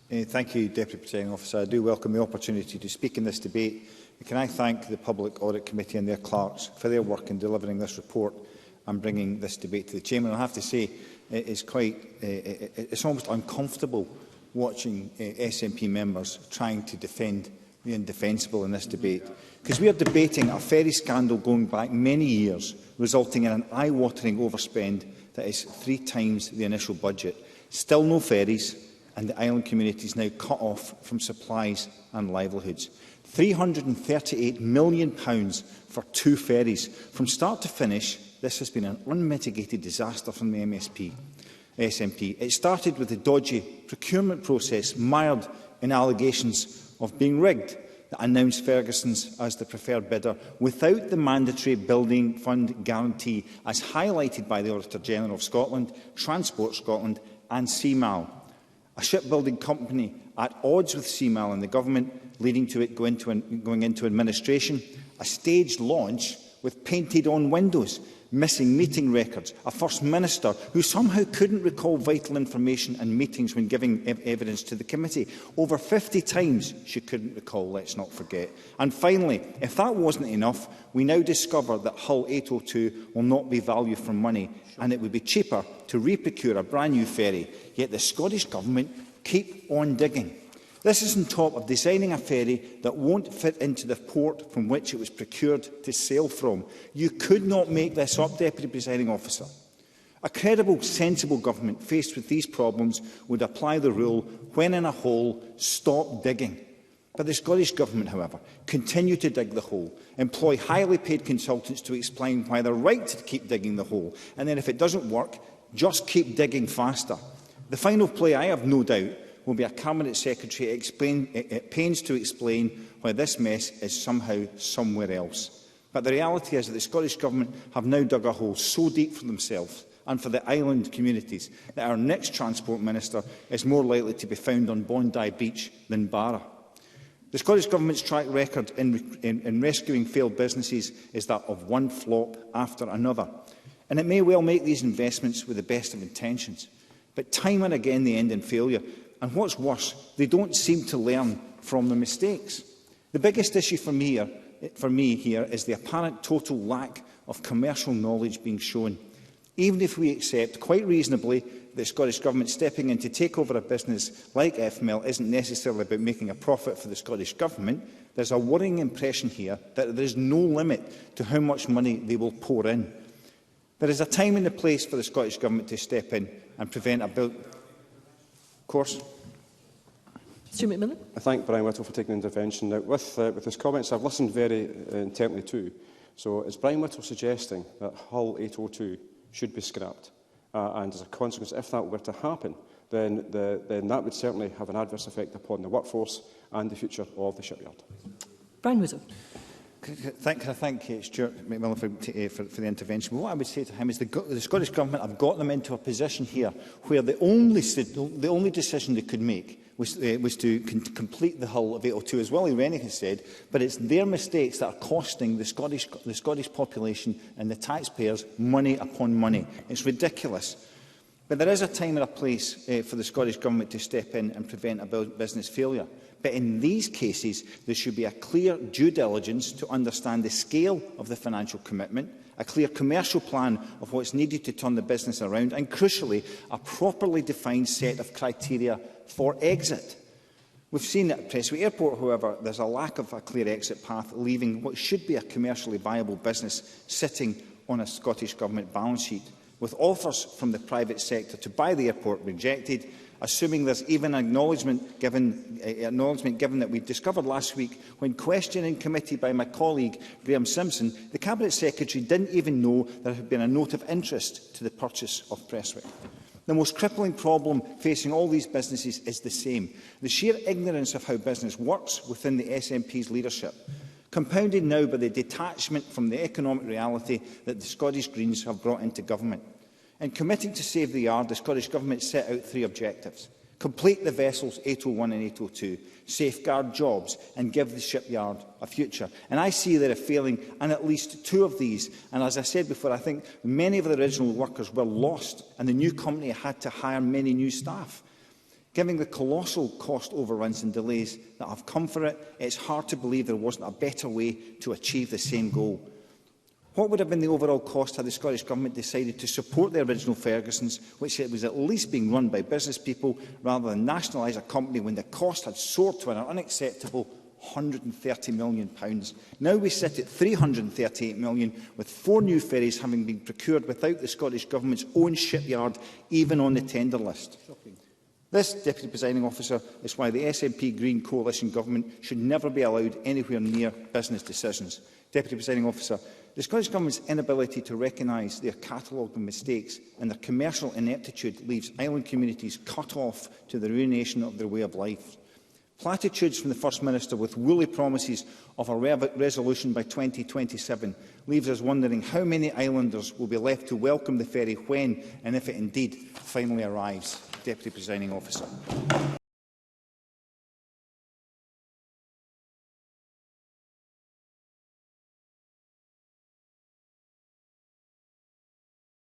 Thank you, Deputy Presiding Officer. I do welcome the opportunity to speak in this debate. Can I thank the Public Audit Committee and their clerks for their work in delivering this report and bringing this debate to the Chamber. I have to say, it's almost uncomfortable watching SNP members trying to defend the indefensible in this debate, because we are debating a ferry scandal going back many years, resulting in an eye-watering overspend that is 3 times the initial budget. Still no ferries, and the island communities now cut off from supplies and livelihoods. £338 million for 2 ferries. From start to finish, this has been an unmitigated disaster from the SNP. It started with a dodgy procurement process mired in allegations of being rigged that announced Ferguson's as the preferred bidder without the mandatory building fund guarantee, as highlighted by the Auditor General of Scotland, Transport Scotland and CMAL. A shipbuilding company at odds with CMAL and the government, leading to it going into administration, a staged launch with painted-on windows, missing meeting records, a First Minister who somehow couldn't recall vital information and meetings when giving evidence to the committee. Over 50 times she couldn't recall, let's not forget. And finally, if that wasn't enough, we now discover that Hull 802 will not be value for money, and it would be cheaper to re-procure a brand new ferry, yet the Scottish Government keep on digging. This is on top of designing a ferry that won't fit into the port from which it was procured to sail from. You could not make this up, Deputy Presiding Officer. A credible, sensible government faced with these problems would apply the rule, when in a hole, stop digging. But the Scottish Government, however, continue to dig the hole, employ highly paid consultants to explain why they're right to keep digging the hole, and then if it doesn't work, just keep digging faster. The final play, I have no doubt, will be a Cabinet Secretary at pains to explain why this mess is somehow somewhere else. But the reality is that the Scottish Government have now dug a hole so deep for themselves and for the island communities that our next Transport Minister is more likely to be found on Bondi Beach than Barra. The Scottish Government's track record in rescuing failed businesses is that of one flop after another. And it may well make these investments with the best of intentions. But time and again they end in failure. And what's worse, they don't seem to learn from the mistakes. The biggest issue for me here is the apparent total lack of commercial knowledge being shown. Even if we accept, quite reasonably, that the Scottish Government stepping in to take over a business like FML isn't necessarily about making a profit for the Scottish Government, there's a worrying impression here that there is no limit to how much money they will pour in. There is a time and a place for the Scottish Government to step in and prevent a bill. Of course. Mr McMillan. I thank Brian Whittle for taking the intervention. Now, with his comments, I've listened very intently too. So is Brian Whittle suggesting that Hull 802 should be scrapped? And as a consequence, if that were to happen, then that would certainly have an adverse effect upon the workforce and the future of the shipyard. Brian Whittle. Can I thank Stuart McMillan for the intervention? But what I would say to him is the Scottish Government have got them into a position here where the only decision they could make was to complete the hull of 802, as Willie Rennie has said, but it's their mistakes that are costing the Scottish population and the taxpayers money upon money. It's ridiculous. But there is a time and a place for the Scottish Government to step in and prevent a business failure. But in these cases, there should be a clear due diligence to understand the scale of the financial commitment, a clear commercial plan of what's needed to turn the business around, and crucially, a properly defined set of criteria for exit. We've seen at Prestwick Airport, however, there's a lack of a clear exit path, leaving what should be a commercially viable business sitting on a Scottish Government balance sheet, with offers from the private sector to buy the airport rejected, assuming there's even acknowledgement given that we discovered last week when questioned in committee by my colleague Graham Simpson, the Cabinet Secretary didn't even know there had been a note of interest to the purchase of Prestwick. The most crippling problem facing all these businesses is the same: the sheer ignorance of how business works within the SNP's leadership, compounded now by the detachment from the economic reality that the Scottish Greens have brought into government. In committing to save the yard, the Scottish Government set out 3 objectives: complete the vessels 801 and 802, safeguard jobs and give the shipyard a future. And I see they're failing in at least 2 of these. And as I said before, I think many of the original workers were lost and the new company had to hire many new staff. Given the colossal cost overruns and delays that have come for it, it's hard to believe there wasn't a better way to achieve the same goal. What would have been the overall cost had the Scottish Government decided to support the original Fergusons, which was at least being run by business people, rather than nationalise a company when the cost had soared to an unacceptable £130 million. Now we sit at £338 million, with 4 new ferries having been procured without the Scottish Government's own shipyard even on the tender list. This, Deputy Presiding Officer, is why the SNP Green Coalition Government should never be allowed anywhere near business decisions. Deputy Presiding Officer, the Scottish Government's inability to recognise their catalogue of mistakes and their commercial ineptitude leaves island communities cut off to the ruination of their way of life. Platitudes from the First Minister with woolly promises of a resolution by 2027 leaves us wondering how many islanders will be left to welcome the ferry when and if it indeed finally arrives. Deputy Presiding Officer.